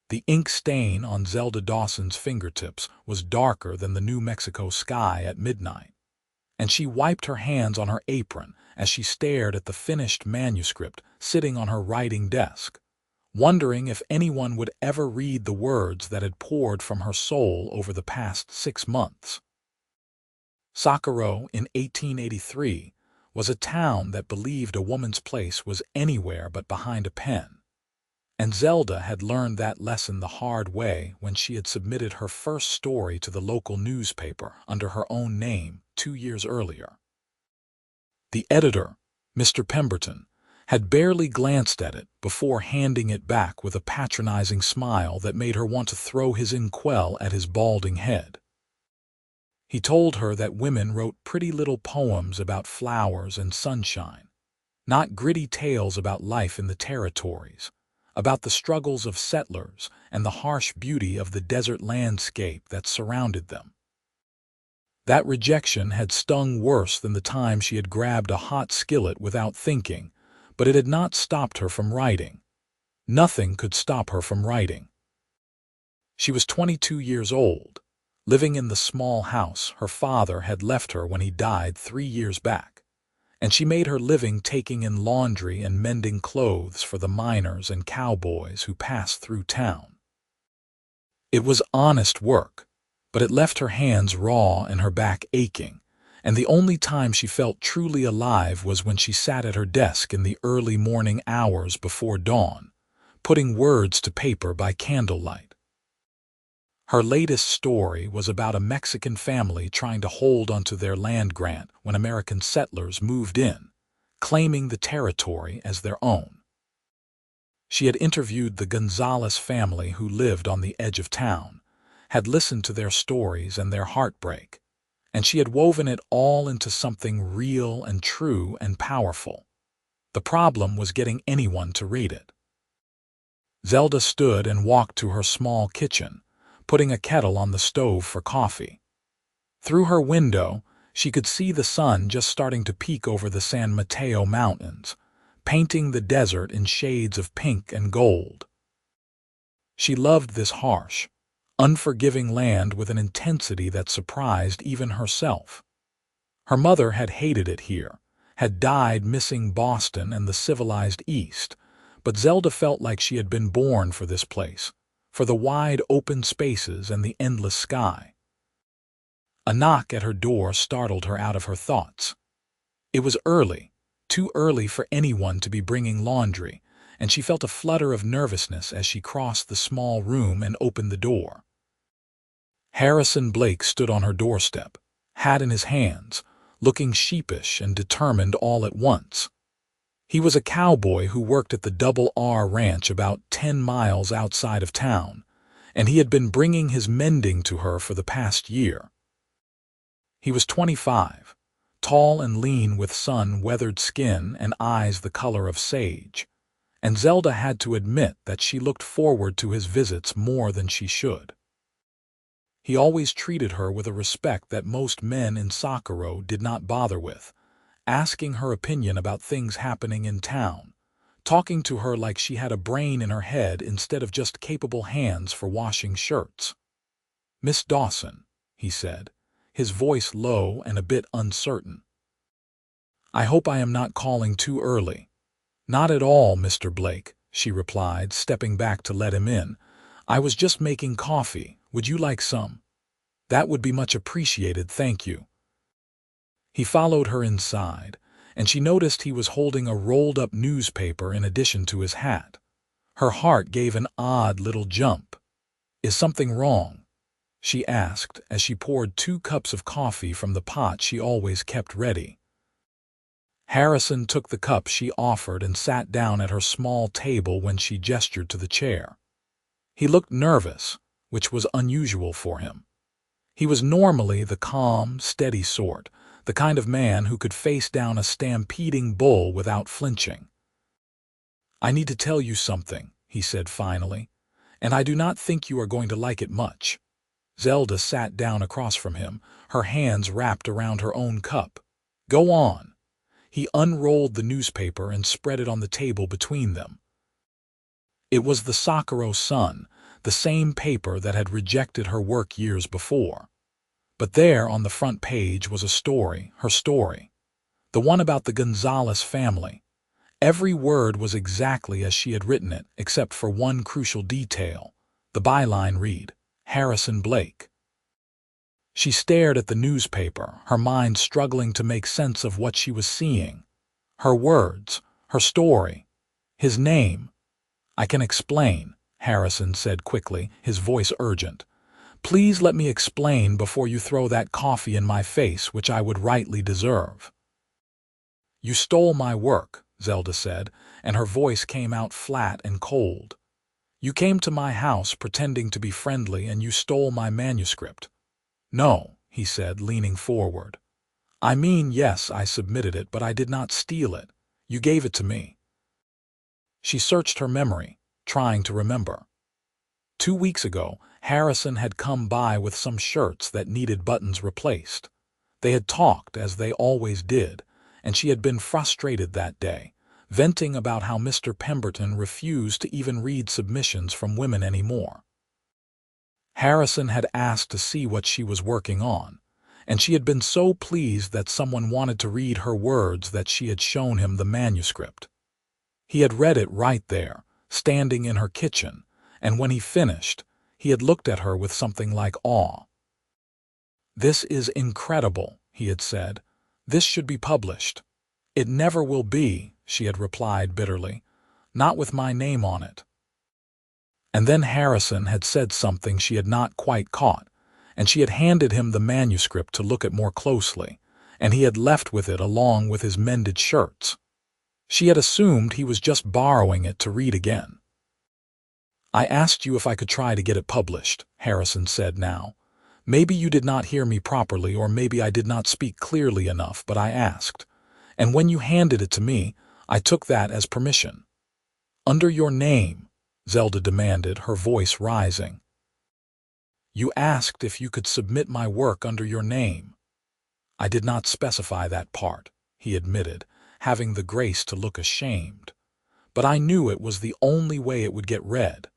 The ink stain on Zelda Dawson's fingertips was darker than the New Mexico sky at midnight, and she wiped her hands on her apron as she stared at the finished manuscript sitting on her writing desk, wondering if anyone would ever read the words that had poured from her soul over the past 6 months. Socorro, in 1883, was a town that believed a woman's place was anywhere but behind a pen. And Zelda had learned that lesson the hard way when she had submitted her first story to the local newspaper under her own name 2 years earlier. The editor, Mr. Pemberton, had barely glanced at it before handing it back with a patronizing smile that made her want to throw his inkwell at his balding head. He told her that women wrote pretty little poems about flowers and sunshine, not gritty tales about life in the territories, about the struggles of settlers and the harsh beauty of the desert landscape that surrounded them. That rejection had stung worse than the time she had grabbed a hot skillet without thinking, but it had not stopped her from writing. Nothing could stop her from writing. She was 22 years old, living in the small house her father had left her when he died 3 years back, and she made her living taking in laundry and mending clothes for the miners and cowboys who passed through town. It was honest work, but it left her hands raw and her back aching, and the only time she felt truly alive was when she sat at her desk in the early morning hours before dawn, putting words to paper by candlelight. Her latest story was about a Mexican family trying to hold onto their land grant when American settlers moved in, claiming the territory as their own. She had interviewed the Gonzalez family who lived on the edge of town, had listened to their stories and their heartbreak, and she had woven it all into something real and true and powerful. The problem was getting anyone to read it. Zelda stood and walked to her small kitchen, putting a kettle on the stove for coffee. Through her window, she could see the sun just starting to peek over the San Mateo Mountains, painting the desert in shades of pink and gold. She loved this harsh, unforgiving land with an intensity that surprised even herself. Her mother had hated it here, had died missing Boston and the civilized East, but Zelda felt like she had been born for this place, for the wide open spaces and the endless sky. A knock at her door startled her out of her thoughts. It was early, too early for anyone to be bringing laundry, and she felt a flutter of nervousness as she crossed the small room and opened the door. Harrison Blake stood on her doorstep, hat in his hands, looking sheepish and determined all at once. He was a cowboy who worked at the Double R Ranch about 10 miles outside of town, and he had been bringing his mending to her for the past year. He was 25, tall and lean with sun-weathered skin and eyes the color of sage, and Zelda had to admit that she looked forward to his visits more than she should. He always treated her with a respect that most men in Socorro did not bother with, asking her opinion about things happening in town, talking to her like she had a brain in her head instead of just capable hands for washing shirts. "Miss Dawson," he said, his voice low and a bit uncertain. "I hope I am not calling too early." "Not at all, Mr. Blake," she replied, stepping back to let him in. "I was just making coffee. Would you like some?" "That would be much appreciated, thank you." He followed her inside, and she noticed he was holding a rolled-up newspaper in addition to his hat. Her heart gave an odd little jump. "Is something wrong?" she asked as she poured 2 cups of coffee from the pot she always kept ready. Harrison took the cup she offered and sat down at her small table when she gestured to the chair. He looked nervous, which was unusual for him. He was normally the calm, steady sort, the kind of man who could face down a stampeding bull without flinching. "I need to tell you something," he said finally, "and I do not think you are going to like it much." Zelda sat down across from him, her hands wrapped around her own cup. "Go on." He unrolled the newspaper and spread it on the table between them. It was the Socorro Sun, the same paper that had rejected her work years before. But there on the front page was a story, her story, the one about the Gonzalez family. Every word was exactly as she had written it, except for one crucial detail. The byline read, Harrison Blake. She stared at the newspaper, her mind struggling to make sense of what she was seeing. Her words, her story, his name. "I can explain," Harrison said quickly, his voice urgent. "Please let me explain before you throw that coffee in my face, which I would rightly deserve." "You stole my work," Zelda said, and her voice came out flat and cold. "You came to my house pretending to be friendly and you stole my manuscript." "No," he said, leaning forward. "I mean, yes, I submitted it, but I did not steal it. You gave it to me." She searched her memory, trying to remember. 2 weeks ago, Harrison had come by with some shirts that needed buttons replaced. They had talked, as they always did, and she had been frustrated that day, venting about how Mr. Pemberton refused to even read submissions from women anymore. Harrison had asked to see what she was working on, and she had been so pleased that someone wanted to read her words that she had shown him the manuscript. He had read it right there, standing in her kitchen, and when he finished, he had looked at her with something like awe. "This is incredible," he had said. "This should be published." "It never will be," she had replied bitterly. "Not with my name on it." And then Harrison had said something she had not quite caught, and she had handed him the manuscript to look at more closely, and he had left with it along with his mended shirts. She had assumed he was just borrowing it to read again. "I asked you if I could try to get it published," Harrison said now. "Maybe you did not hear me properly, or maybe I did not speak clearly enough, but I asked. And when you handed it to me, I took that as permission." "Under your name?" Zelda demanded, her voice rising. "You asked if you could submit my work under your name." "I did not specify that part," he admitted, having the grace to look ashamed. "But I knew it was the only way it would get read.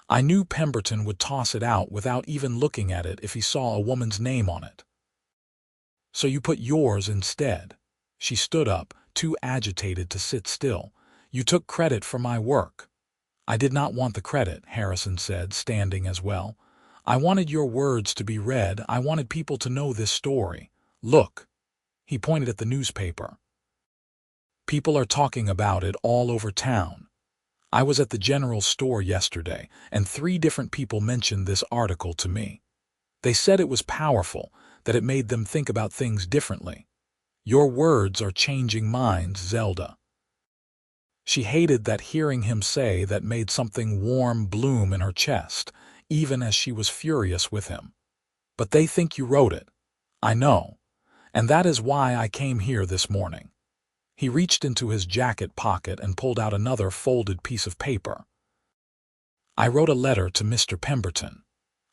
I knew Pemberton would toss it out without even looking at it if he saw a woman's name on it." "So you put yours instead." She stood up, too agitated to sit still. "You took credit for my work." "I did not want the credit," Harrison said, standing as well. "I wanted your words to be read. I wanted people to know this story. Look." He pointed at the newspaper. "People are talking about it all over town. I was at the general store yesterday, and 3 different people mentioned this article to me. They said it was powerful, that it made them think about things differently. Your words are changing minds, Zelda." She hated that hearing him say that made something warm bloom in her chest, even as she was furious with him. "But they think you wrote it. I know. And that is why I came here this morning." He reached into his jacket pocket and pulled out another folded piece of paper. "I wrote a letter to Mr. Pemberton.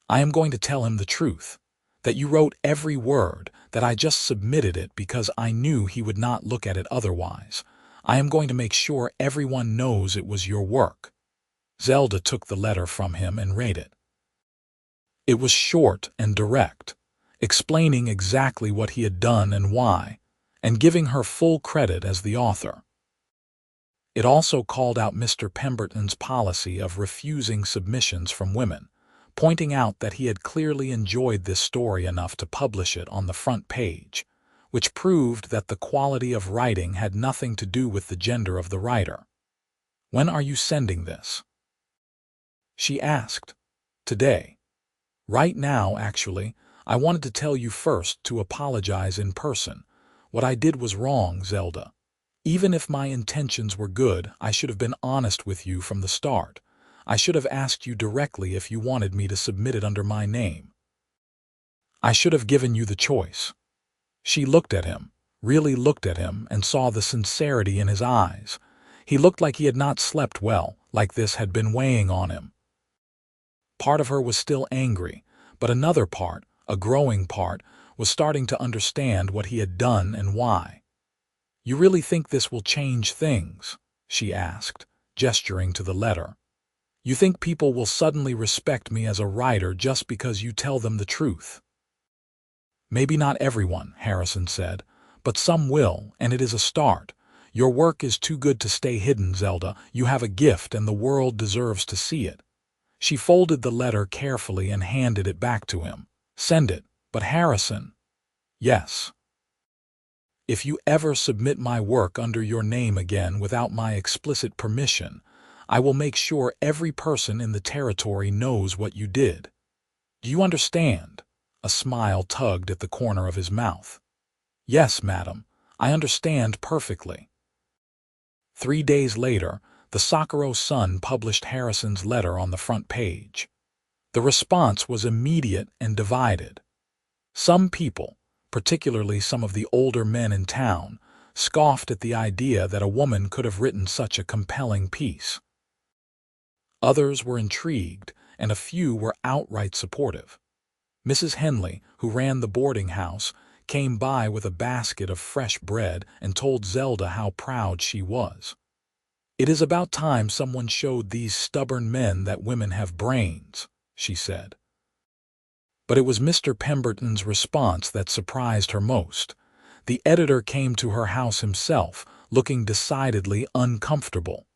I am going to tell him the truth, that you wrote every word, that I just submitted it because I knew he would not look at it otherwise. I am going to make sure everyone knows it was your work." Zelda took the letter from him and read it. It was short and direct, explaining exactly what he had done and why, and giving her full credit as the author. It also called out Mr. Pemberton's policy of refusing submissions from women, pointing out that he had clearly enjoyed this story enough to publish it on the front page, which proved that the quality of writing had nothing to do with the gender of the writer. "When are you sending this?" she asked. "Today. Right now, actually. I wanted to tell you first to apologize in person. What I did was wrong, Zelda. Even if my intentions were good, I should have been honest with you from the start. I should have asked you directly if you wanted me to submit it under my name. I should have given you the choice." She looked at him, really looked at him, and saw the sincerity in his eyes. He looked like he had not slept well, like this had been weighing on him. Part of her was still angry, but another part, a growing part, was starting to understand what he had done and why. "You really think this will change things?" she asked, gesturing to the letter. You think people will suddenly respect me as a writer just because you tell them the truth? Maybe not everyone, Harrison said, but some will, and it is a start. Your work is too good to stay hidden, Zelda. You have a gift, and the world deserves to see it. She folded the letter carefully and handed it back to him. Send it. But Harrison. Yes. If you ever submit my work under your name again without my explicit permission, I will make sure every person in the territory knows what you did. Do you understand? A smile tugged at the corner of his mouth. Yes, madam, I understand perfectly. 3 days later, the Sakura Sun published Harrison's letter on the front page. The response was immediate and divided. Some people, particularly some of the older men in town, scoffed at the idea that a woman could have written such a compelling piece. Others were intrigued, and a few were outright supportive. Mrs. Henley, who ran the boarding house, came by with a basket of fresh bread and told Zelda how proud she was. It is about time someone showed these stubborn men that women have brains, she said. But it was Mr. Pemberton's response that surprised her most. The editor came to her house himself, looking decidedly uncomfortable.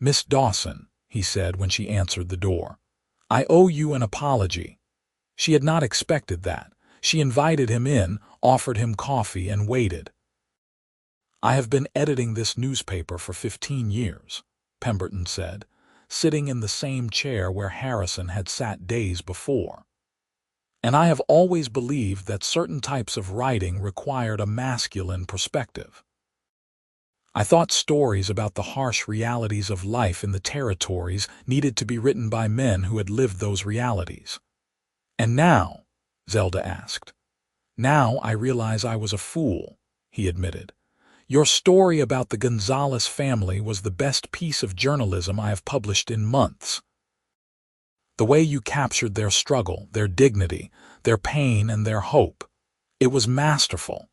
Miss Dawson, he said when she answered the door, I owe you an apology. She had not expected that. She invited him in, offered him coffee, and waited. I have been editing this newspaper for 15 years, Pemberton said, sitting in the same chair where Harrison had sat days before. And I have always believed that certain types of writing required a masculine perspective. I thought stories about the harsh realities of life in the territories needed to be written by men who had lived those realities. And now, Zelda asked. Now I realize I was a fool, he admitted. Your story about the Gonzalez family was the best piece of journalism I have published in months. The way you captured their struggle, their dignity, their pain, and their hope. It was masterful,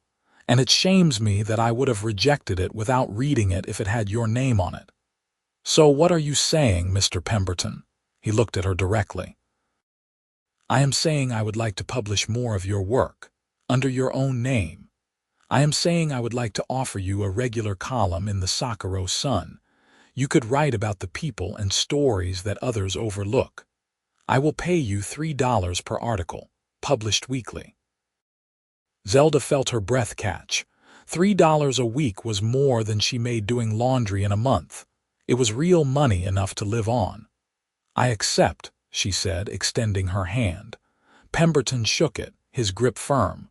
and it shames me that I would have rejected it without reading it if it had your name on it. So what are you saying, Mr. Pemberton? He looked at her directly. I am saying I would like to publish more of your work, under your own name. I am saying I would like to offer you a regular column in the Sakura Sun. You could write about the people and stories that others overlook. I will pay you $3 per article, published weekly. Zelda felt her breath catch. $3 a week was more than she made doing laundry in a month. It was real money enough to live on. I accept, she said, extending her hand. Pemberton shook it, his grip firm.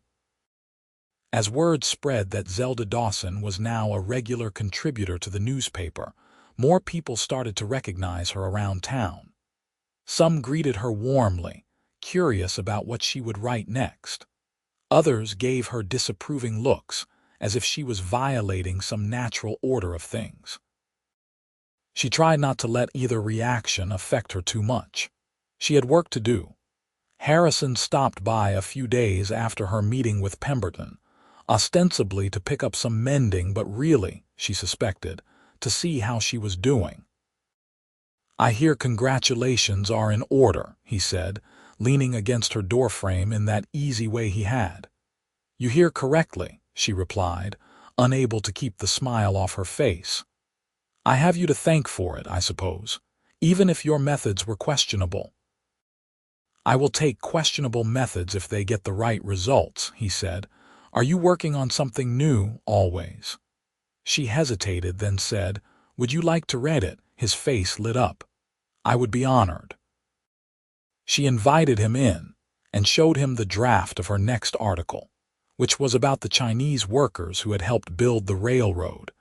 As word spread that Zelda Dawson was now a regular contributor to the newspaper, more people started to recognize her around town. Some greeted her warmly, curious about what she would write next. Others gave her disapproving looks, as if she was violating some natural order of things. She tried not to let either reaction affect her too much. She had work to do. Harrison stopped by a few days after her meeting with Pemberton, ostensibly to pick up some mending, but really, she suspected, to see how she was doing. I hear congratulations are in order, he said, leaning against her doorframe in that easy way he had. You hear correctly, she replied, unable to keep the smile off her face. I have you to thank for it, I suppose, even if your methods were questionable. I will take questionable methods if they get the right results, he said. Are you working on something new, always? She hesitated, then said, Would you like to read it? His face lit up. I would be honored. She invited him in and showed him the draft of her next article, which was about the Chinese workers who had helped build the railroad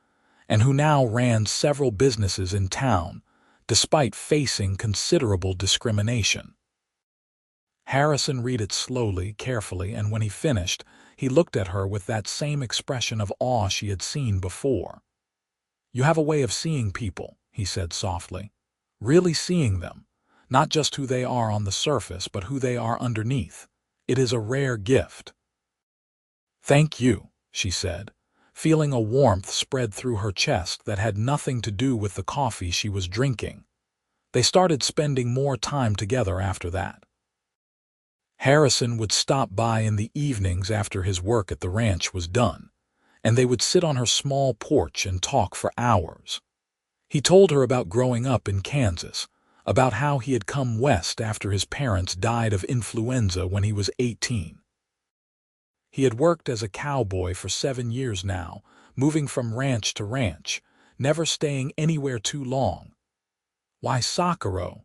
and who now ran several businesses in town, despite facing considerable discrimination. Harrison read it slowly, carefully, and when he finished, he looked at her with that same expression of awe she had seen before. You have a way of seeing people, he said softly, really seeing them, not just who they are on the surface, but who they are underneath. It is a rare gift. Thank you, she said, feeling a warmth spread through her chest that had nothing to do with the coffee she was drinking. They started spending more time together after that. Harrison would stop by in the evenings after his work at the ranch was done, and they would sit on her small porch and talk for hours. He told her about growing up in Kansas, about how he had come west after his parents died of influenza when he was 18. He had worked as a cowboy for 7 years now, moving from ranch to ranch, never staying anywhere too long. "Why Sakura?"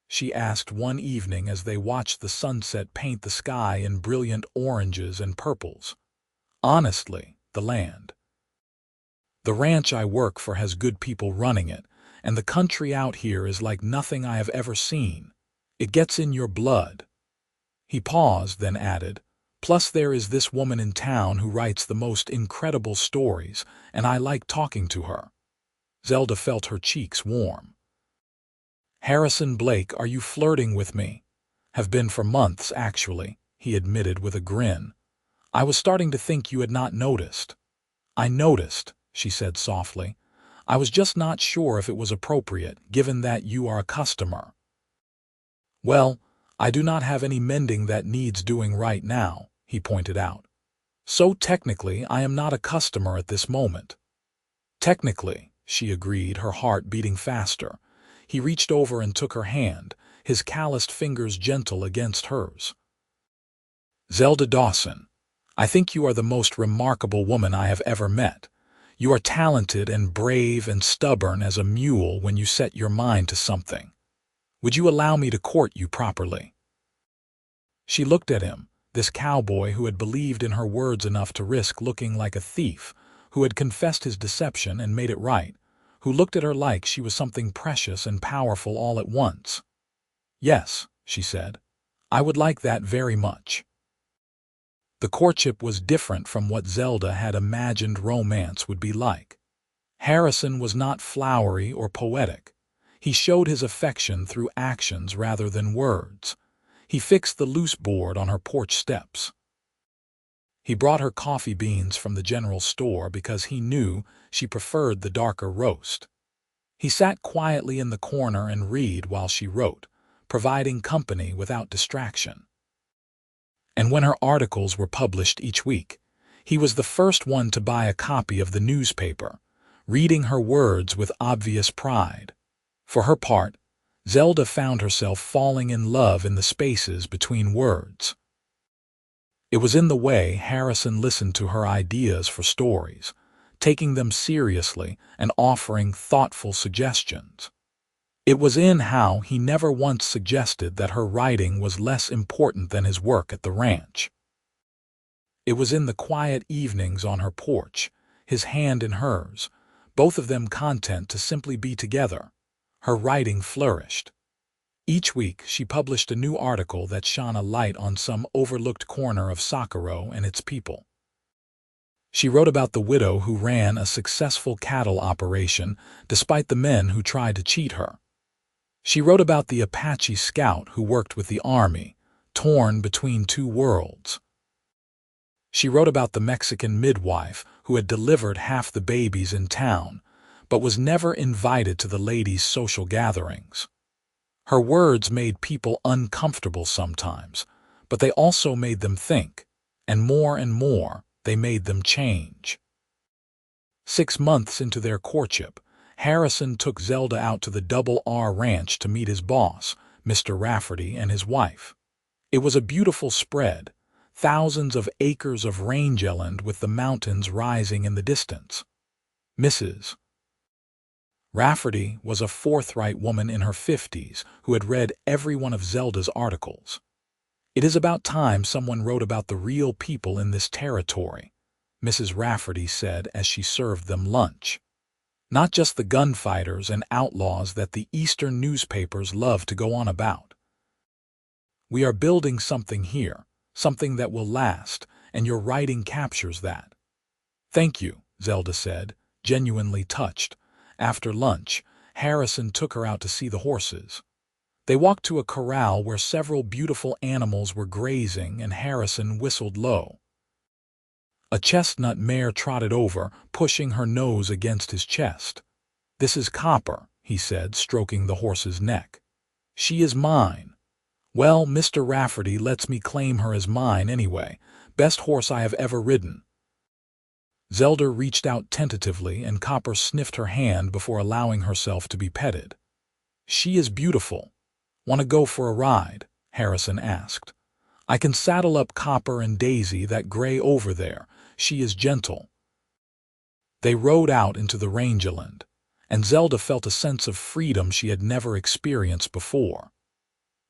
she asked one evening as they watched the sunset paint the sky in brilliant oranges and purples. "Honestly, the land. The ranch I work for has good people running it, and the country out here is like nothing I have ever seen. It gets in your blood." He paused, then added, "Plus there is this woman in town who writes the most incredible stories, and I like talking to her." Zelda felt her cheeks warm. "Harrison Blake, are you flirting with me?" "Have been for months, actually," he admitted with a grin. "I was starting to think you had not noticed." "I noticed," she said softly. "I was just not sure if it was appropriate, given that you are a customer." "Well, I do not have any mending that needs doing right now," he pointed out. "So technically, I am not a customer at this moment." "Technically," she agreed, her heart beating faster. He reached over and took her hand, his calloused fingers gentle against hers. "Zelda Dawson, I think you are the most remarkable woman I have ever met. You are talented and brave and stubborn as a mule when you set your mind to something. Would you allow me to court you properly?" She looked at him, this cowboy who had believed in her words enough to risk looking like a thief, who had confessed his deception and made it right, who looked at her like she was something precious and powerful all at once. "Yes," she said, "I would like that very much." The courtship was different from what Zelda had imagined romance would be like. Harrison was not flowery or poetic. He showed his affection through actions rather than words. He fixed the loose board on her porch steps. He brought her coffee beans from the general store because he knew she preferred the darker roast. He sat quietly in the corner and read while she wrote, providing company without distraction. And when her articles were published each week, he was the first one to buy a copy of the newspaper, reading her words with obvious pride. For her part, Zelda found herself falling in love in the spaces between words. It was in the way Harrison listened to her ideas for stories, taking them seriously and offering thoughtful suggestions. It was in how he never once suggested that her writing was less important than his work at the ranch. It was in the quiet evenings on her porch, his hand in hers, both of them content to simply be together. Her writing flourished. Each week she published a new article that shone a light on some overlooked corner of Sakura and its people. She wrote about the widow who ran a successful cattle operation despite the men who tried to cheat her. She wrote about the Apache scout who worked with the army, torn between two worlds. She wrote about the Mexican midwife who had delivered half the babies in town, but was never invited to the ladies' social gatherings. Her words made people uncomfortable sometimes, but they also made them think, and more, they made them change. 6 months into their courtship, Harrison took Zelda out to the Double R Ranch to meet his boss, Mr. Rafferty, and his wife. It was a beautiful spread, thousands of acres of rangeland with the mountains rising in the distance. Mrs. Rafferty was a forthright woman in her 50s who had read every one of Zelda's articles. "It is about time someone wrote about the real people in this territory," Mrs. Rafferty said as she served them lunch. "Not just the gunfighters and outlaws that the Eastern newspapers love to go on about. We are building something here, something that will last, and your writing captures that." "Thank you," Zelda said, genuinely touched. After lunch, Harrison took her out to see the horses. They walked to a corral where several beautiful animals were grazing, and Harrison whistled low. A chestnut mare trotted over, pushing her nose against his chest. "This is Copper," he said, stroking the horse's neck. "She is mine." "Well, Mr. Rafferty lets me claim her as mine anyway. Best horse I have ever ridden." Zelda reached out tentatively, and Copper sniffed her hand before allowing herself to be petted. "She is beautiful. Want to go for a ride?" Harrison asked. "I can saddle up Copper and Daisy, that gray over there. She is gentle." They rode out into the rangeland, and Zelda felt a sense of freedom she had never experienced before.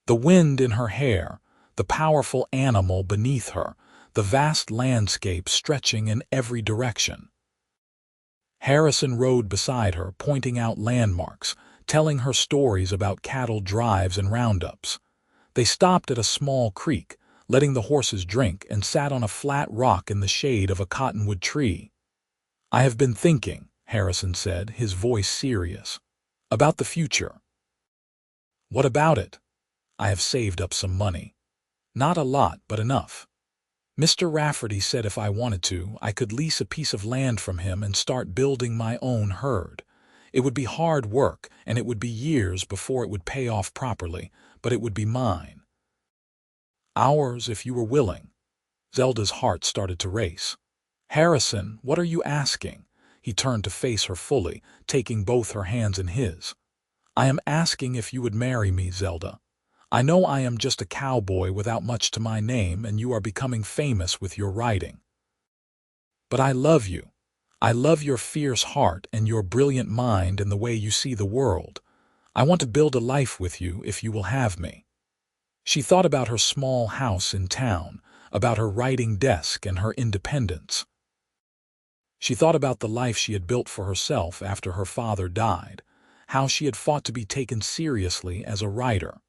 The wind in her hair, the powerful animal beneath her, the vast landscape stretching in every direction. Harrison rode beside her, pointing out landmarks, telling her stories about cattle drives and roundups. They stopped at a small creek, letting the horses drink, and sat on a flat rock in the shade of a cottonwood tree. "I have been thinking," Harrison said, his voice serious, "about the future." "What about it?" "I have saved up some money. Not a lot, but enough. Mr. Rafferty said if I wanted to, I could lease a piece of land from him and start building my own herd. It would be hard work, and it would be years before it would pay off properly, but it would be mine." "Ours, if you were willing." Zelda's heart started to race. "Harrison, what are you asking?" He turned to face her fully, taking both her hands in his. "I am asking if you would marry me, Zelda. I know I am just a cowboy without much to my name, and you are becoming famous with your writing. But I love you. I love your fierce heart and your brilliant mind and the way you see the world. I want to build a life with you if you will have me." She thought about her small house in town, about her writing desk and her independence. She thought about the life she had built for herself after her father died, how she had fought to be taken seriously as a writer.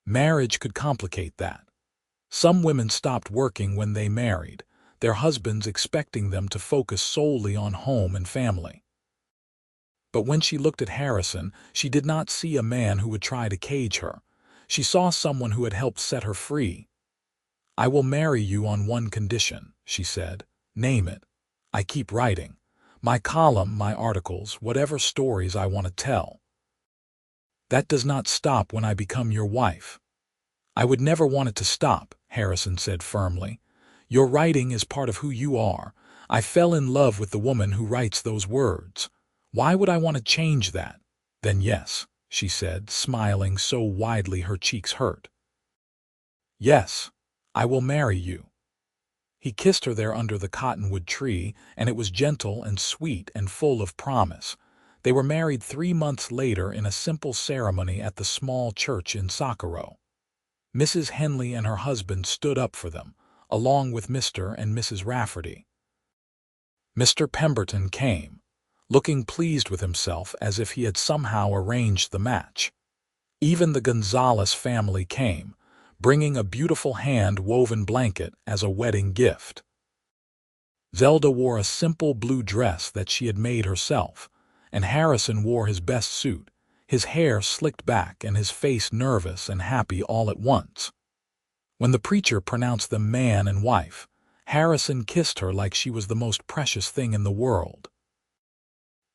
Marriage could complicate that. Some women stopped working when they married, their husbands expecting them to focus solely on home and family. But when she looked at Harrison, she did not see a man who would try to cage her. She saw someone who had helped set her free. "I will marry you on one condition," she said. "Name it. I keep writing. My column, my articles, whatever stories I want to tell. That does not stop when I become your wife." "I would never want it to stop," Harrison said firmly. "Your writing is part of who you are. I fell in love with the woman who writes those words. Why would I want to change that?" "Then yes," she said, smiling so widely her cheeks hurt. "Yes, I will marry you." He kissed her there under the cottonwood tree, and it was gentle and sweet and full of promise. They were married 3 months later in a simple ceremony at the small church in Socorro. Mrs. Henley and her husband stood up for them, along with Mr. and Mrs. Rafferty. Mr. Pemberton came, looking pleased with himself as if he had somehow arranged the match. Even the Gonzalez family came, bringing a beautiful hand-woven blanket as a wedding gift. Zelda wore a simple blue dress that she had made herself, and Harrison wore his best suit, his hair slicked back and his face nervous and happy all at once. When the preacher pronounced them man and wife, Harrison kissed her like she was the most precious thing in the world.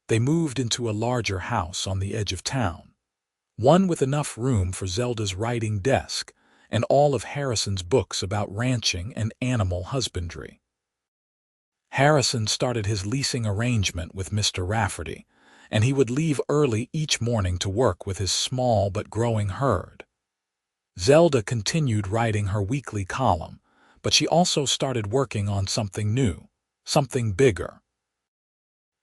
They moved into a larger house on the edge of town, one with enough room for Zelda's writing desk and all of Harrison's books about ranching and animal husbandry. Harrison started his leasing arrangement with Mr. Rafferty, and he would leave early each morning to work with his small but growing herd. Zelda continued writing her weekly column, but she also started working on something new, something bigger.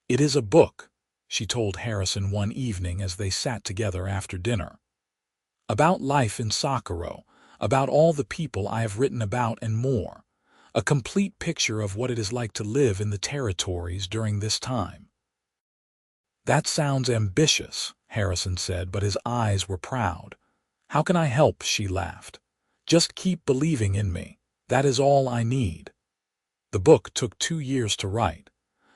"It is a book," she told Harrison one evening as they sat together after dinner. "About life in Socorro, about all the people I have written about and more. A complete picture of what it is like to live in the territories during this time." "That sounds ambitious," Harrison said, but his eyes were proud. "How can I help?" she laughed. "Just keep believing in me. That is all I need." The book took 2 years to write.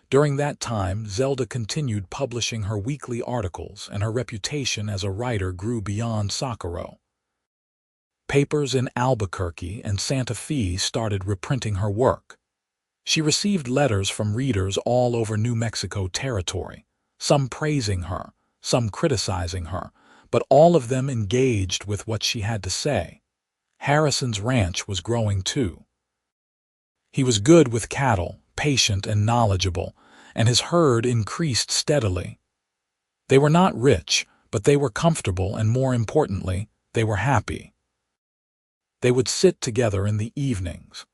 During that time, Zelda continued publishing her weekly articles, and her reputation as a writer grew beyond Socorro. Papers in Albuquerque and Santa Fe started reprinting her work. She received letters from readers all over New Mexico territory, some praising her, some criticizing her, but all of them engaged with what she had to say. Harrison's ranch was growing too. He was good with cattle, patient and knowledgeable, and his herd increased steadily. They were not rich, but they were comfortable, and more importantly, they were happy. They would sit together in the evenings,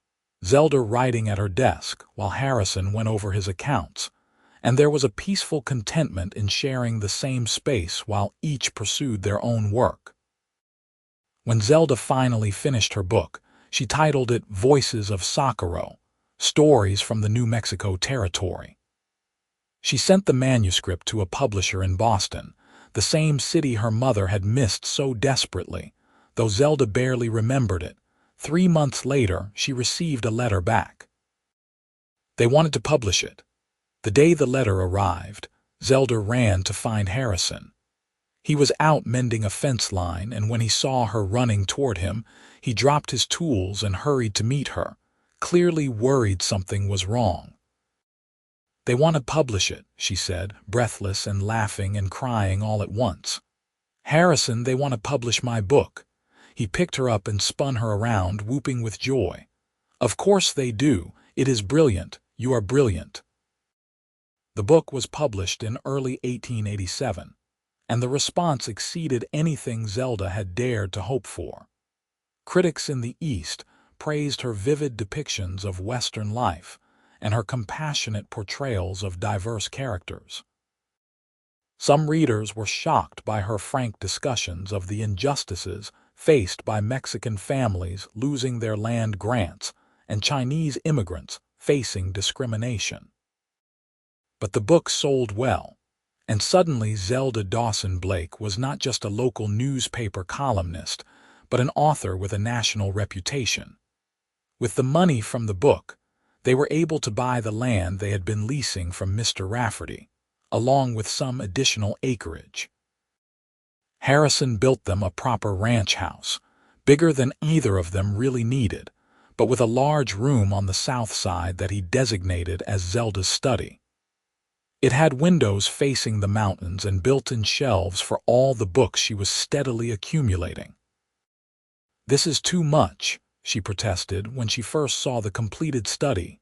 Zelda writing at her desk while Harrison went over his accounts, and there was a peaceful contentment in sharing the same space while each pursued their own work. When Zelda finally finished her book, she titled it Voices of Socorro, Stories from the New Mexico Territory. She sent the manuscript to a publisher in Boston, the same city her mother had missed so desperately, though Zelda barely remembered it. 3 months later, she received a letter back. They wanted to publish it. The day the letter arrived, Zelda ran to find Harrison. He was out mending a fence line, and when he saw her running toward him, he dropped his tools and hurried to meet her, clearly worried something was wrong. "They want to publish it," she said, breathless and laughing and crying all at once. "Harrison, they want to publish my book." He picked her up and spun her around, whooping with joy. "Of course they do. It is brilliant. You are brilliant." The book was published in early 1887, and the response exceeded anything Zelda had dared to hope for. Critics in the East praised her vivid depictions of Western life and her compassionate portrayals of diverse characters. Some readers were shocked by her frank discussions of the injustices faced by Mexican families losing their land grants and Chinese immigrants facing discrimination. But the book sold well, and suddenly Zelda Dawson Blake was not just a local newspaper columnist, but an author with a national reputation. With the money from the book, they were able to buy the land they had been leasing from Mr. Rafferty, along with some additional acreage. Harrison built them a proper ranch house, bigger than either of them really needed, but with a large room on the south side that he designated as Zelda's study. It had windows facing the mountains and built-in shelves for all the books she was steadily accumulating. "This is too much," she protested when she first saw the completed study.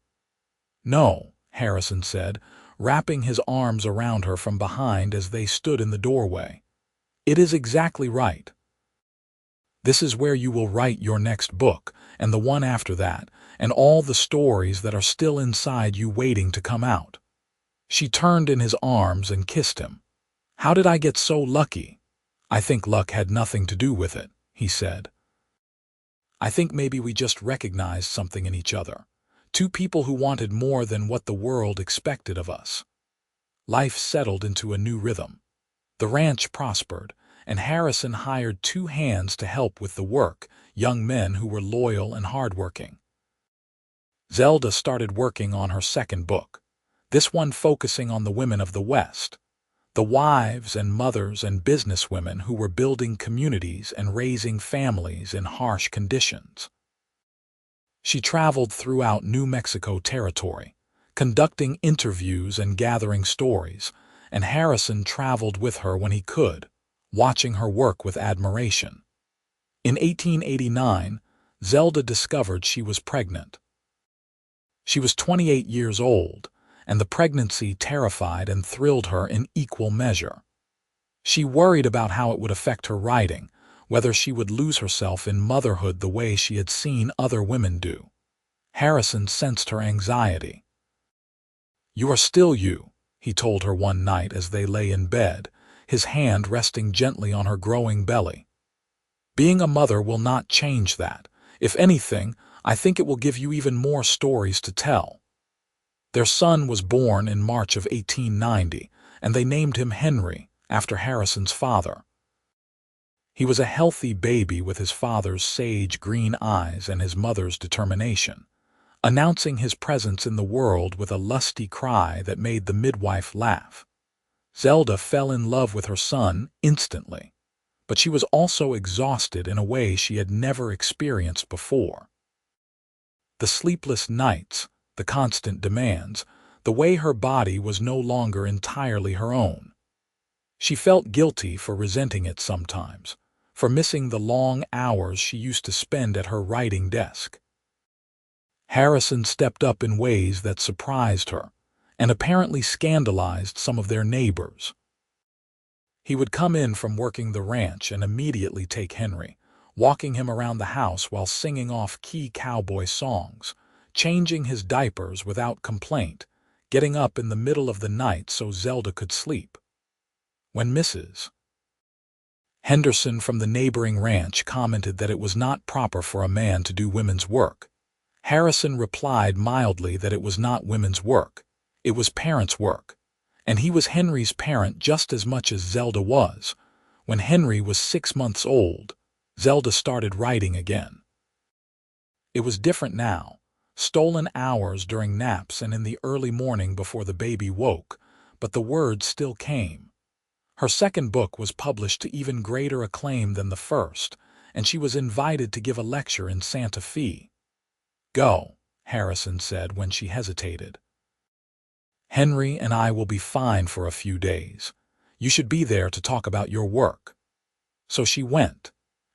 "No," Harrison said, wrapping his arms around her from behind as they stood in the doorway. "It is exactly right. This is where you will write your next book, and the one after that, and all the stories that are still inside you waiting to come out." She turned in his arms and kissed him. "How did I get so lucky?" "I think luck had nothing to do with it," he said. "I think maybe we just recognized something in each other. Two people who wanted more than what the world expected of us." Life settled into a new rhythm. The ranch prospered, and Harrison hired 2 hands to help with the work, young men who were loyal and hardworking. Zelda started working on her second book, this one focusing on the women of the West, the wives and mothers and businesswomen who were building communities and raising families in harsh conditions. She traveled throughout New Mexico Territory, conducting interviews and gathering stories, and Harrison traveled with her when he could, watching her work with admiration. In 1889, Zelda discovered she was pregnant. She was 28 years old, and the pregnancy terrified and thrilled her in equal measure. She worried about how it would affect her writing, whether she would lose herself in motherhood the way she had seen other women do. Harrison sensed her anxiety. "You are still you," he told her one night as they lay in bed, his hand resting gently on her growing belly. "Being a mother will not change that. If anything, I think it will give you even more stories to tell." Their son was born in March of 1890, and they named him Henry, after Harrison's father. He was a healthy baby with his father's sage green eyes and his mother's determination, announcing his presence in the world with a lusty cry that made the midwife laugh. Zelda fell in love with her son instantly, but she was also exhausted in a way she had never experienced before. The sleepless nights, the constant demands, the way her body was no longer entirely her own. She felt guilty for resenting it sometimes, for missing the long hours she used to spend at her writing desk. Harrison stepped up in ways that surprised her and apparently scandalized some of their neighbors. He would come in from working the ranch and immediately take Henry, walking him around the house while singing off key cowboy songs, changing his diapers without complaint, getting up in the middle of the night so Zelda could sleep. When Mrs. Henderson from the neighboring ranch commented that it was not proper for a man to do women's work, Harrison replied mildly that it was not women's work, it was parents' work, and he was Henry's parent just as much as Zelda was. When Henry was 6 months old, Zelda started writing again. It was different now, stolen hours during naps and in the early morning before the baby woke, but the words still came. Her second book was published to even greater acclaim than the first, and she was invited to give a lecture in Santa Fe. "Go," Harrison said when she hesitated. "Henry and I will be fine for a few days. You should be there to talk about your work." So she went,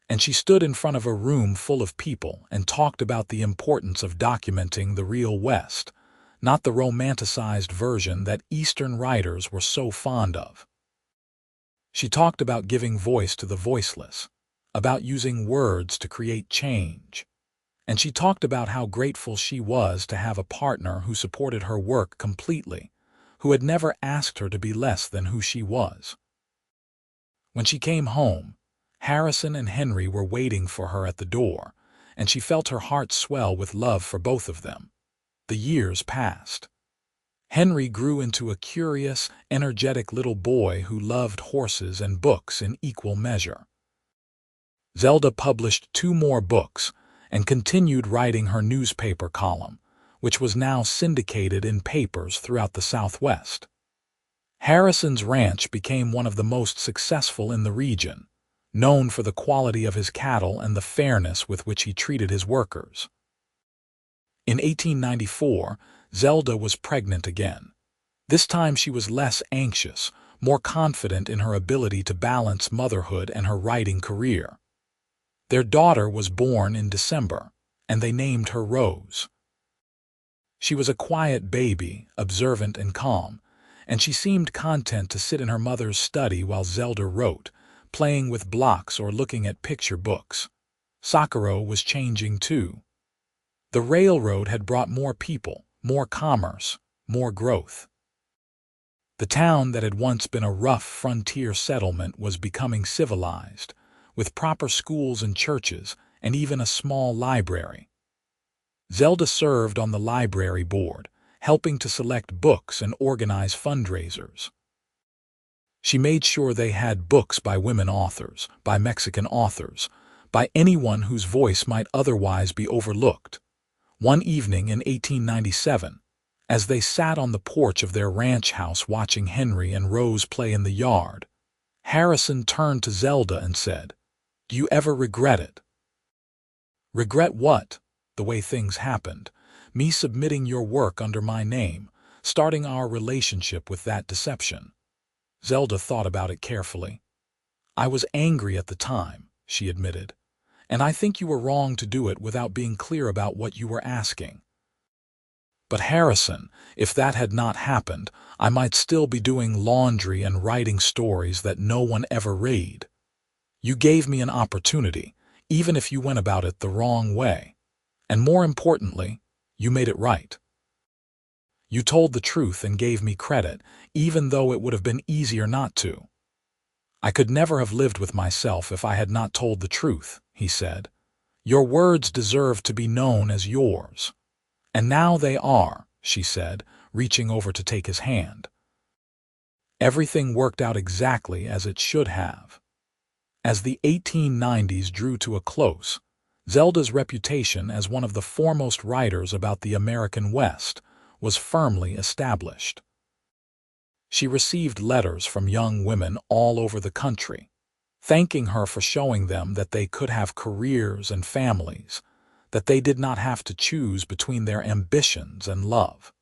and she stood in front of a room full of people and talked about the importance of documenting the real West, not the romanticized version that Eastern writers were so fond of. She talked about giving voice to the voiceless, about using words to create change. And she talked about how grateful she was to have a partner who supported her work completely, who had never asked her to be less than who she was. When she came home, Harrison and Henry were waiting for her at the door, and she felt her heart swell with love for both of them. The years passed. Henry grew into a curious, energetic little boy who loved horses and books in equal measure. Zelda published 2 more books and continued writing her newspaper column, which was now syndicated in papers throughout the Southwest. Harrison's ranch became one of the most successful in the region, known for the quality of his cattle and the fairness with which he treated his workers. In 1894, Zelda was pregnant again. This time she was less anxious, more confident in her ability to balance motherhood and her writing career. Their daughter was born in December, and they named her Rose. She was a quiet baby, observant and calm, and she seemed content to sit in her mother's study while Zelda wrote, playing with blocks or looking at picture books. Sakura was changing too. The railroad had brought more people, more commerce, more growth. The town that had once been a rough frontier settlement was becoming civilized, with proper schools and churches, and even a small library. Zelda served on the library board, helping to select books and organize fundraisers. She made sure they had books by women authors, by Mexican authors, by anyone whose voice might otherwise be overlooked. One evening in 1897, as they sat on the porch of their ranch house watching Henry and Rose play in the yard, Harrison turned to Zelda and said, "Do you ever regret it?" "Regret what?" "The way things happened. Me submitting your work under my name, starting our relationship with that deception." Zelda thought about it carefully. "I was angry at the time," she admitted, "and I think you were wrong to do it without being clear about what you were asking. But Harrison, if that had not happened, I might still be doing laundry and writing stories that no one ever read. You gave me an opportunity, even if you went about it the wrong way. And more importantly, you made it right. You told the truth and gave me credit, even though it would have been easier not to." "I could never have lived with myself if I had not told the truth," he said. "Your words deserve to be known as yours." "And now they are," she said, reaching over to take his hand. Everything worked out exactly as it should have. As the 1890s drew to a close, Zelda's reputation as one of the foremost writers about the American West was firmly established. She received letters from young women all over the country, thanking her for showing them that they could have careers and families, that they did not have to choose between their ambitions and love.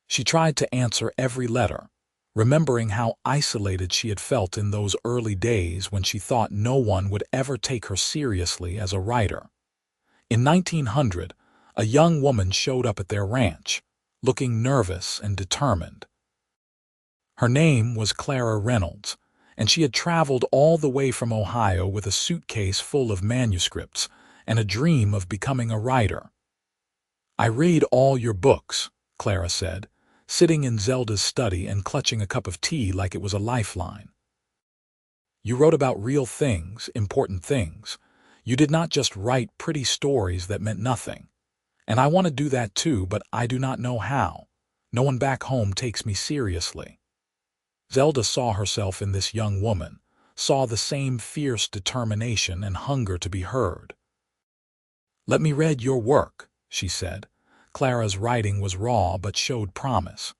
She tried to answer every letter, remembering how isolated she had felt in those early days when she thought no one would ever take her seriously as a writer. In 1900, a young woman showed up at their ranch, looking nervous and determined. Her name was Clara Reynolds, and she had traveled all the way from Ohio with a suitcase full of manuscripts and a dream of becoming a writer. "I read all your books," Clara said, sitting in Zelda's study and clutching a cup of tea like it was a lifeline. "You wrote about real things, important things. You did not just write pretty stories that meant nothing. And I want to do that too, but I do not know how. No one back home takes me seriously." Zelda saw herself in this young woman, saw the same fierce determination and hunger to be heard. "Let me read your work," she said. Clara's writing was raw but showed promise.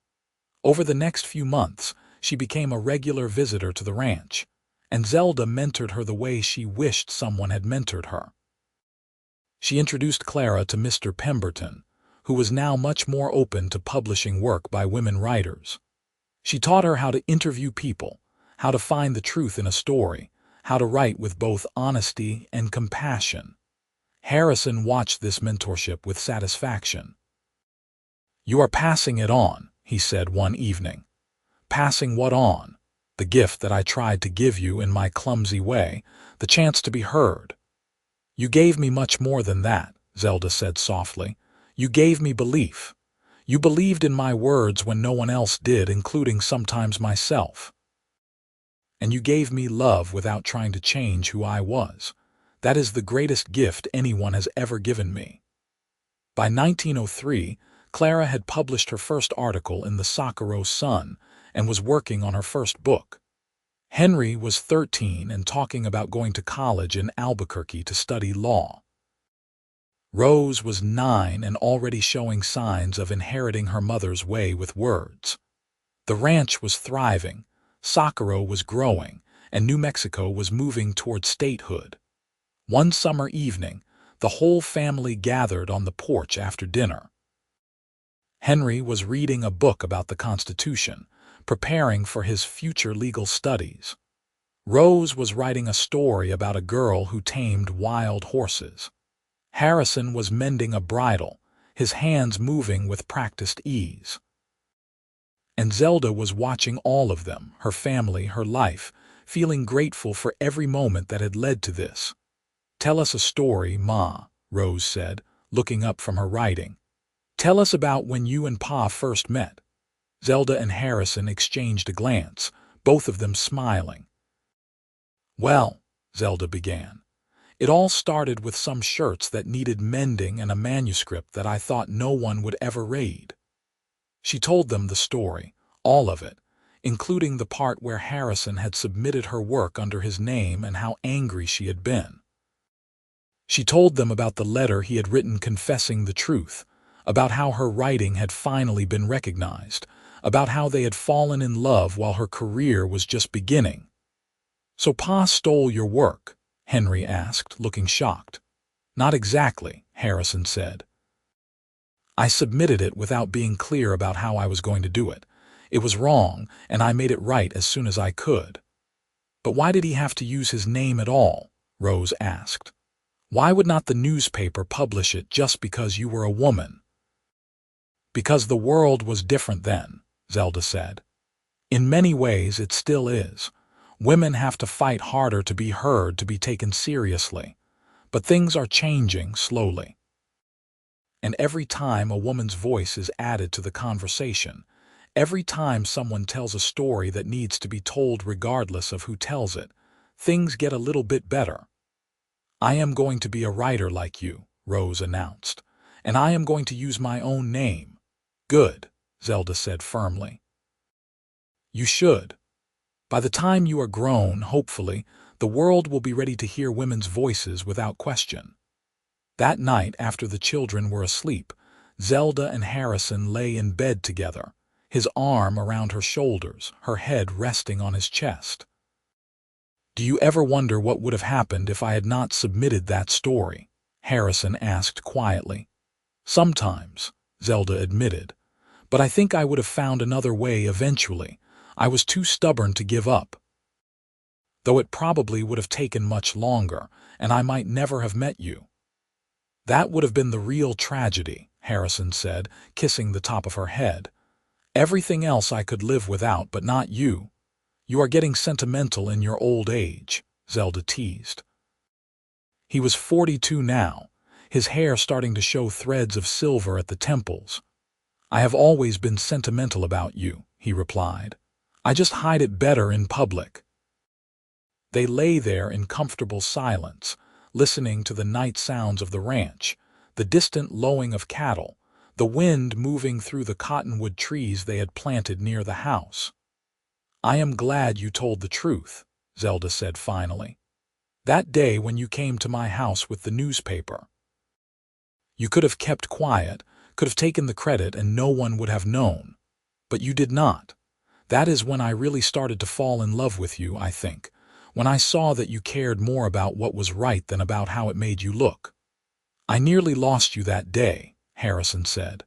Over the next few months, she became a regular visitor to the ranch, and Zelda mentored her the way she wished someone had mentored her. She introduced Clara to Mr. Pemberton, who was now much more open to publishing work by women writers. She taught her how to interview people, how to find the truth in a story, how to write with both honesty and compassion. Harrison watched this mentorship with satisfaction. "You are passing it on," he said one evening. "Passing what on? The gift that I tried to give you in my clumsy way, the chance to be heard." "You gave me much more than that," Zelda said softly. "You gave me belief. You believed in my words when no one else did, including sometimes myself. And you gave me love without trying to change who I was. That is the greatest gift anyone has ever given me." By 1903, Clara had published her first article in the Socorro Sun and was working on her first book. Henry was 13 and talking about going to college in Albuquerque to study law. Rose was 9 and already showing signs of inheriting her mother's way with words. The ranch was thriving, Socorro was growing, and New Mexico was moving toward statehood. One summer evening, the whole family gathered on the porch after dinner. Henry was reading a book about the Constitution, preparing for his future legal studies. Rose was writing a story about a girl who tamed wild horses. Harrison was mending a bridle, his hands moving with practiced ease. And Zelda was watching all of them, her family, her life, feeling grateful for every moment that had led to this. "Tell us a story, Ma," Rose said, looking up from her writing. "Tell us about when you and Pa first met." Zelda and Harrison exchanged a glance, both of them smiling. "Well," Zelda began, "it all started with some shirts that needed mending and a manuscript that I thought no one would ever read." She told them the story, all of it, including the part where Harrison had submitted her work under his name and how angry she had been. She told them about the letter he had written confessing the truth, about how her writing had finally been recognized, about how they had fallen in love while her career was just beginning. "So Pa stole your work?" Henry asked, looking shocked. "Not exactly," Harrison said. "I submitted it without being clear about how I was going to do it. It was wrong, and I made it right as soon as I could." "But why did he have to use his name at all?" Rose asked. "Why would not the newspaper publish it just because you were a woman?" "Because the world was different then," Zelda said. "In many ways it still is. Women have to fight harder to be heard, to be taken seriously. But things are changing slowly. And every time a woman's voice is added to the conversation, every time someone tells a story that needs to be told regardless of who tells it, things get a little bit better." "I am going to be a writer like you," Rose announced, "and I am going to use my own name." "Good," Zelda said firmly. "You should. By the time you are grown, hopefully, the world will be ready to hear women's voices without question." That night, after the children were asleep, Zelda and Harrison lay in bed together, his arm around her shoulders, her head resting on his chest. "Do you ever wonder what would have happened if I had not submitted that story?" Harrison asked quietly. "Sometimes," Zelda admitted, "but I think I would have found another way eventually, I was too stubborn to give up. Though it probably would have taken much longer, and I might never have met you." "That would have been the real tragedy," Harrison said, kissing the top of her head. "Everything else I could live without, but not you. You are getting sentimental in your old age," Zelda teased. He was 42 now, his hair starting to show threads of silver at the temples. "I have always been sentimental about you," he replied. "I just hide it better in public." They lay there in comfortable silence, listening to the night sounds of the ranch, the distant lowing of cattle, the wind moving through the cottonwood trees they had planted near the house. "I am glad you told the truth," Zelda said finally. "That day when you came to my house with the newspaper. You could have kept quiet, could have taken the credit and no one would have known. But you did not. That is when I really started to fall in love with you, I think, when I saw that you cared more about what was right than about how it made you look." "I nearly lost you that day," Harrison said.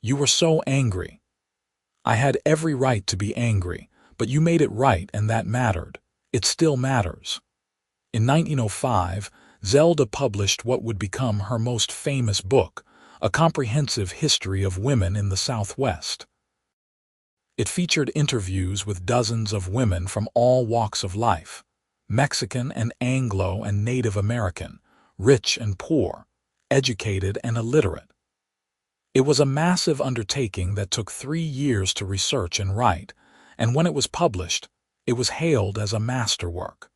"You were so angry." "I had every right to be angry, but you made it right and that mattered. It still matters." In 1905, Zelda published what would become her most famous book, A Comprehensive History of Women in the Southwest. It featured interviews with dozens of women from all walks of life, Mexican and Anglo and Native American, rich and poor, educated and illiterate. It was a massive undertaking that took 3 years to research and write, and when it was published, it was hailed as a masterwork.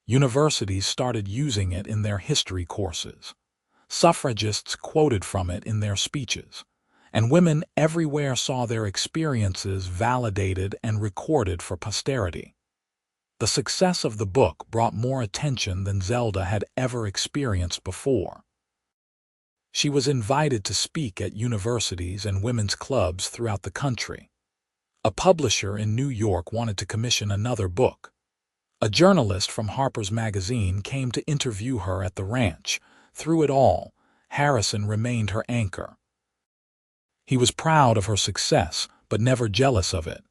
Universities started using it in their history courses. Suffragists quoted from it in their speeches, and women everywhere saw their experiences validated and recorded for posterity. The success of the book brought more attention than Zelda had ever experienced before. She was invited to speak at universities and women's clubs throughout the country. A publisher in New York wanted to commission another book. A journalist from Harper's Magazine came to interview her at the ranch. Through it all, Harrison remained her anchor. He was proud of her success, but never jealous of it.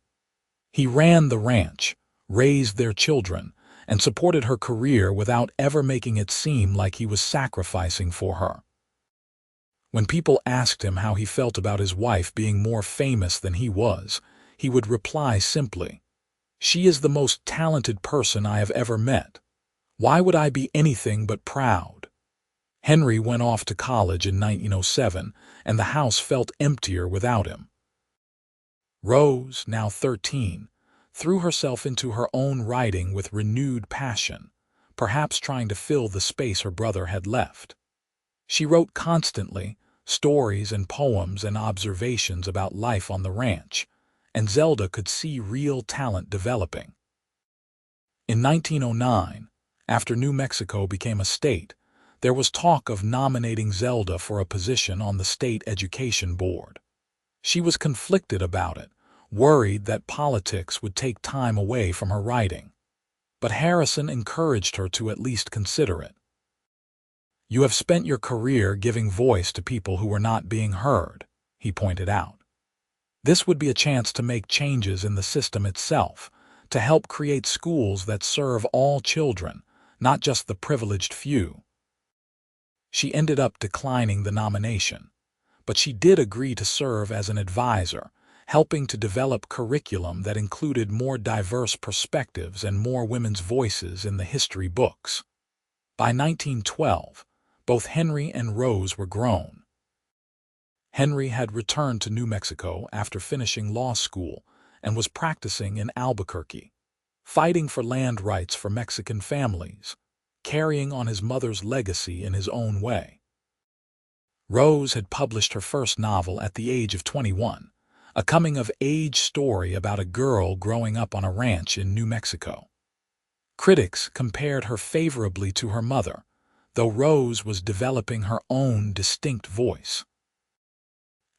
He ran the ranch, raised their children, and supported her career without ever making it seem like he was sacrificing for her. When people asked him how he felt about his wife being more famous than he was, he would reply simply, "She is the most talented person I have ever met. Why would I be anything but proud?" Henry went off to college in 1907, and the house felt emptier without him. Rose, now 13, threw herself into her own writing with renewed passion, perhaps trying to fill the space her brother had left. She wrote constantly, stories and poems and observations about life on the ranch, and Zelda could see real talent developing. In 1909, after New Mexico became a state, there was talk of nominating Zelda for a position on the state education board. She was conflicted about it, worried that politics would take time away from her writing. But Harrison encouraged her to at least consider it. "You have spent your career giving voice to people who were not being heard," he pointed out. "This would be a chance to make changes in the system itself, to help create schools that serve all children, not just the privileged few." She ended up declining the nomination, but she did agree to serve as an advisor, helping to develop curriculum that included more diverse perspectives and more women's voices in the history books. By 1912, both Henry and Rose were grown. Henry had returned to New Mexico after finishing law school and was practicing in Albuquerque, fighting for land rights for Mexican families, carrying on his mother's legacy in his own way. Rose had published her first novel at the age of 21, a coming-of-age story about a girl growing up on a ranch in New Mexico. Critics compared her favorably to her mother, though Rose was developing her own distinct voice.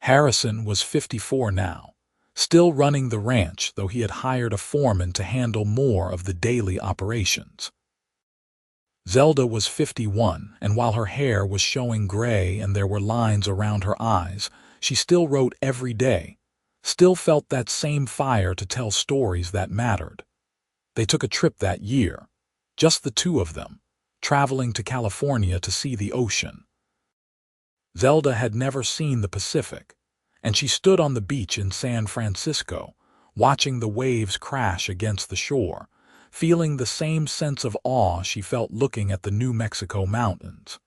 Harrison was 54 now, still running the ranch, though he had hired a foreman to handle more of the daily operations. Zelda was 51, and while her hair was showing gray and there were lines around her eyes, she still wrote every day, still felt that same fire to tell stories that mattered. They took a trip that year, just the two of them, traveling to California to see the ocean. Zelda had never seen the Pacific, and she stood on the beach in San Francisco, watching the waves crash against the shore, feeling the same sense of awe she felt looking at the New Mexico mountains.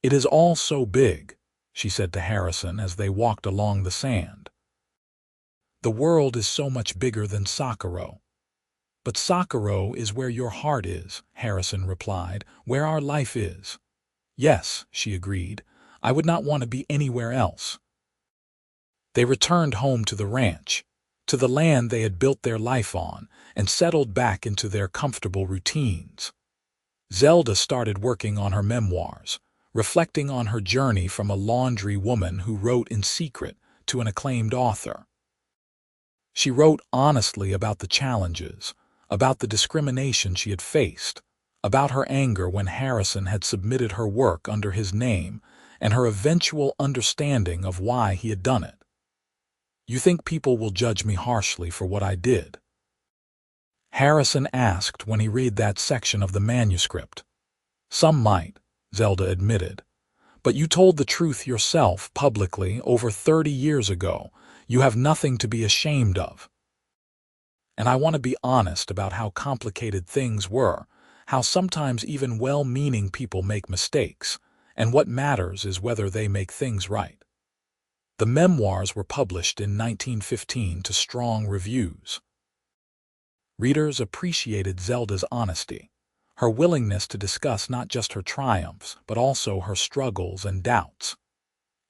"It is all so big," she said to Harrison as they walked along the sand. "The world is so much bigger than Socorro." "But Socorro is where your heart is," Harrison replied, "where our life is." "Yes," she agreed, "I would not want to be anywhere else." They returned home to the ranch, to the land they had built their life on, and settled back into their comfortable routines. Zelda started working on her memoirs, reflecting on her journey from a laundry woman who wrote in secret to an acclaimed author. She wrote honestly about the challenges, about the discrimination she had faced, about her anger when Harrison had submitted her work under his name, and her eventual understanding of why he had done it. "You think people will judge me harshly for what I did?" Harrison asked when he read that section of the manuscript. "Some might," Zelda admitted. "But you told the truth yourself publicly over 30 years ago. You have nothing to be ashamed of." "And I want to be honest about how complicated things were, how sometimes even well-meaning people make mistakes, and what matters is whether they make things right." The memoirs were published in 1915 to strong reviews. Readers appreciated Zelda's honesty, her willingness to discuss not just her triumphs, but also her struggles and doubts.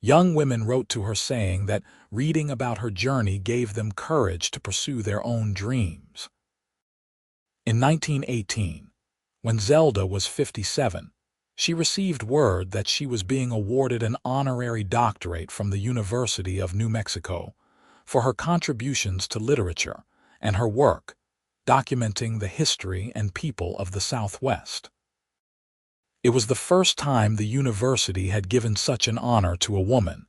Young women wrote to her saying that reading about her journey gave them courage to pursue their own dreams. In 1918, when Zelda was 57, she received word that she was being awarded an honorary doctorate from the University of New Mexico for her contributions to literature and her work documenting the history and people of the Southwest. It was the first time the university had given such an honor to a woman,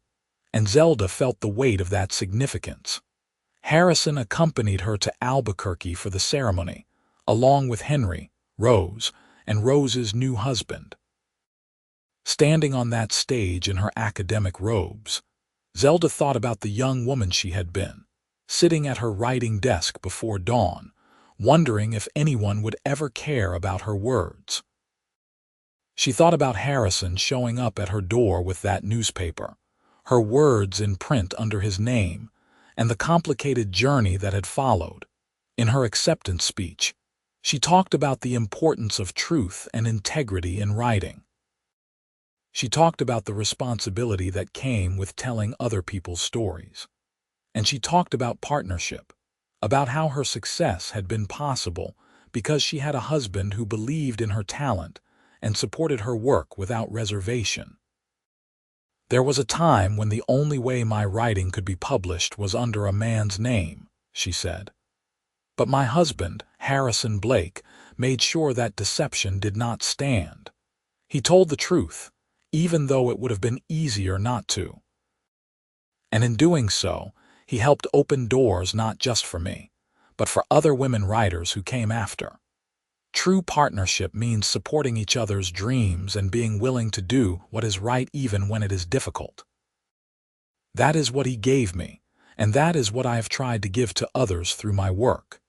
and Zelda felt the weight of that significance. Harrison accompanied her to Albuquerque for the ceremony, along with Henry, Rose, and Rose's new husband. Standing on that stage in her academic robes, Zelda thought about the young woman she had been, sitting at her writing desk before dawn, wondering if anyone would ever care about her words. She thought about Harrison showing up at her door with that newspaper, her words in print under his name, and the complicated journey that had followed. In her acceptance speech, she talked about the importance of truth and integrity in writing. She talked about the responsibility that came with telling other people's stories. And she talked about partnership, about how her success had been possible because she had a husband who believed in her talent and supported her work without reservation. "There was a time when the only way my writing could be published was under a man's name," she said. "But my husband, Harrison Blake, made sure that deception did not stand. He told the truth, even though it would have been easier not to. And in doing so, he helped open doors not just for me, but for other women writers who came after. True partnership means supporting each other's dreams and being willing to do what is right even when it is difficult. That is what he gave me, and that is what I have tried to give to others through my work."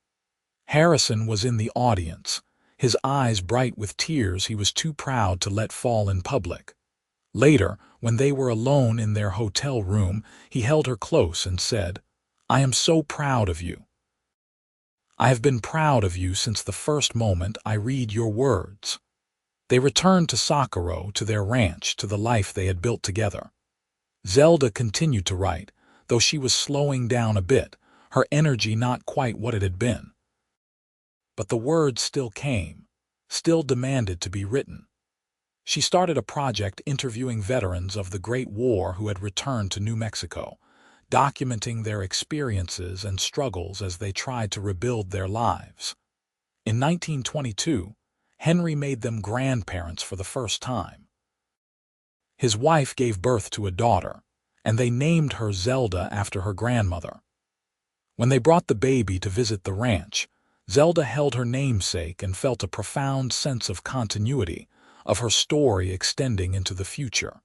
Harrison was in the audience, his eyes bright with tears he was too proud to let fall in public. Later, when they were alone in their hotel room, he held her close and said, "I am so proud of you. I have been proud of you since the first moment I read your words." They returned to Socorro, to their ranch, to the life they had built together. Zelda continued to write, though she was slowing down a bit, her energy not quite what it had been. But the words still came, still demanded to be written. She started a project interviewing veterans of the Great War who had returned to New Mexico, documenting their experiences and struggles as they tried to rebuild their lives. In 1922, Henry made them grandparents for the first time. His wife gave birth to a daughter, and they named her Zelda after her grandmother. When they brought the baby to visit the ranch, Zelda held her namesake and felt a profound sense of continuity, of her story extending into the future.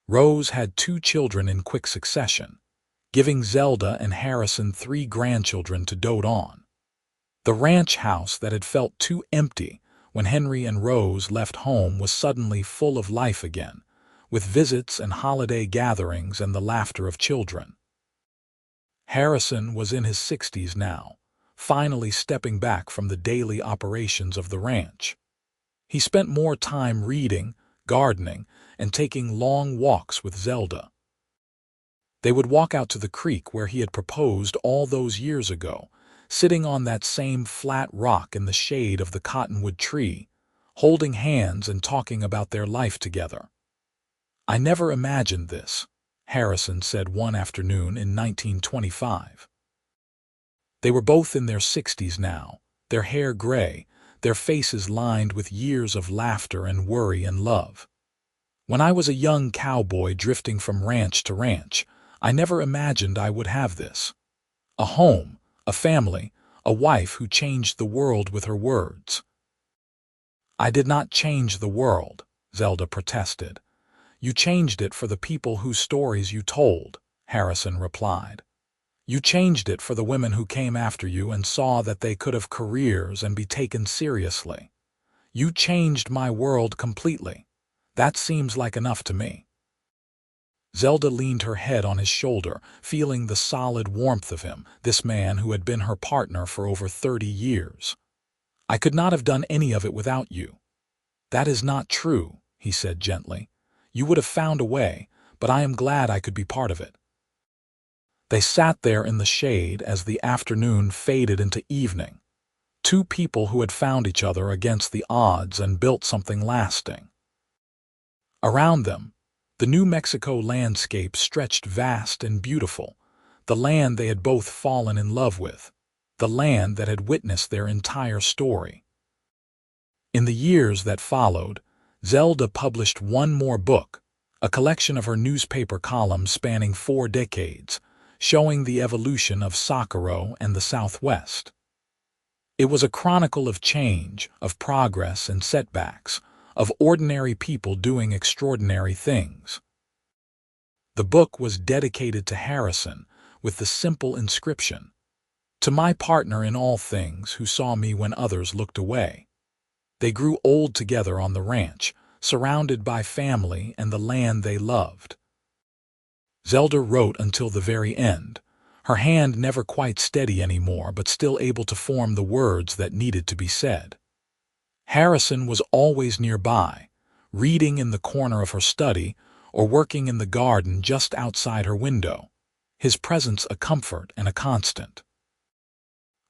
Rose had 2 children in quick succession, giving Zelda and Harrison 3 grandchildren to dote on. The ranch house that had felt too empty when Henry and Rose left home was suddenly full of life again, with visits and holiday gatherings and the laughter of children. Harrison was in his 60s now, finally stepping back from the daily operations of the ranch. He spent more time reading, gardening, and taking long walks with Zelda. They would walk out to the creek where he had proposed all those years ago, sitting on that same flat rock in the shade of the cottonwood tree, holding hands and talking about their life together. "I never imagined this," Harrison said one afternoon in 1925. They were both in their 60s now, their hair gray, their faces lined with years of laughter and worry and love. "When I was a young cowboy drifting from ranch to ranch, I never imagined I would have this. A home, a family, a wife who changed the world with her words." "I did not change the world," Zelda protested. "You changed it for the people whose stories you told," Harrison replied. "You changed it for the women who came after you and saw that they could have careers and be taken seriously. You changed my world completely. That seems like enough to me." Zelda leaned her head on his shoulder, feeling the solid warmth of him, this man who had been her partner for over 30 years. "I could not have done any of it without you." "That is not true," he said gently. "You would have found a way, but I am glad I could be part of it." They sat there in the shade as the afternoon faded into evening, 2 people who had found each other against the odds and built something lasting. Around them, the New Mexico landscape stretched vast and beautiful, the land they had both fallen in love with, the land that had witnessed their entire story. In the years that followed, Zelda published one more book, a collection of her newspaper columns spanning 4 decades, showing the evolution of Socorro and the Southwest. It was a chronicle of change, of progress and setbacks, of ordinary people doing extraordinary things. The book was dedicated to Harrison with the simple inscription, "To my partner in all things who saw me when others looked away." They grew old together on the ranch, surrounded by family and the land they loved. Zelda wrote until the very end, her hand never quite steady anymore but still able to form the words that needed to be said. Harrison was always nearby, reading in the corner of her study or working in the garden just outside her window, his presence a comfort and a constant.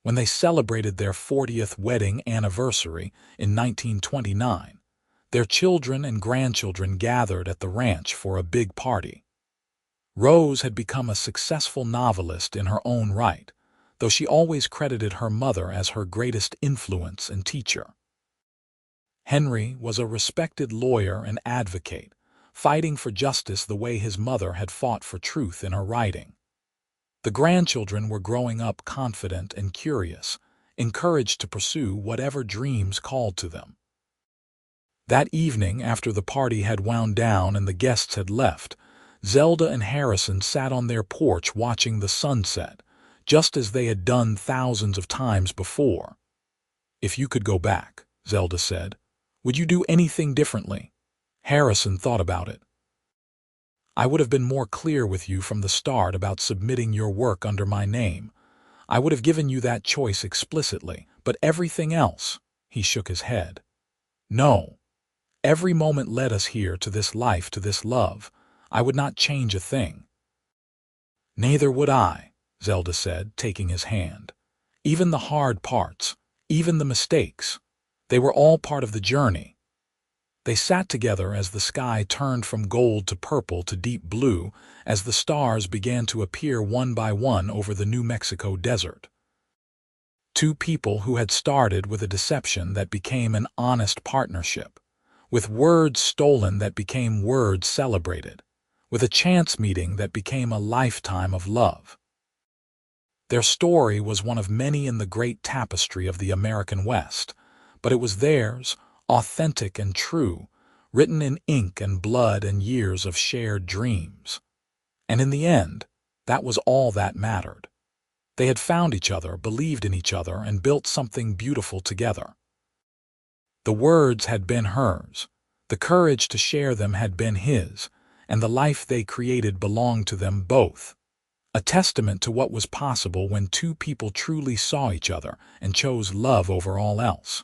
When they celebrated their 40th wedding anniversary in 1929, their children and grandchildren gathered at the ranch for a big party. Rose had become a successful novelist in her own right, though she always credited her mother as her greatest influence and teacher. Henry was a respected lawyer and advocate, fighting for justice the way his mother had fought for truth in her writing. The grandchildren were growing up confident and curious, encouraged to pursue whatever dreams called to them. That evening, after the party had wound down and the guests had left, Zelda and Harrison sat on their porch watching the sunset, just as they had done thousands of times before. "If you could go back," Zelda said, "would you do anything differently?" Harrison thought about it. "I would have been more clear with you from the start about submitting your work under my name. I would have given you that choice explicitly, but everything else," he shook his head. "No. Every moment led us here to this life, to this love. I would not change a thing." "Neither would I," Zelda said, taking his hand. "Even the hard parts, even the mistakes, they were all part of the journey." They sat together as the sky turned from gold to purple to deep blue, as the stars began to appear one by one over the New Mexico desert. 2 people who had started with a deception that became an honest partnership, with words stolen that became words celebrated, with a chance meeting that became a lifetime of love. Their story was one of many in the great tapestry of the American West, but it was theirs, authentic and true, written in ink and blood and years of shared dreams. And in the end, that was all that mattered. They had found each other, believed in each other, and built something beautiful together. The words had been hers, the courage to share them had been his, and the life they created belonged to them both. A testament to what was possible when two people truly saw each other and chose love over all else.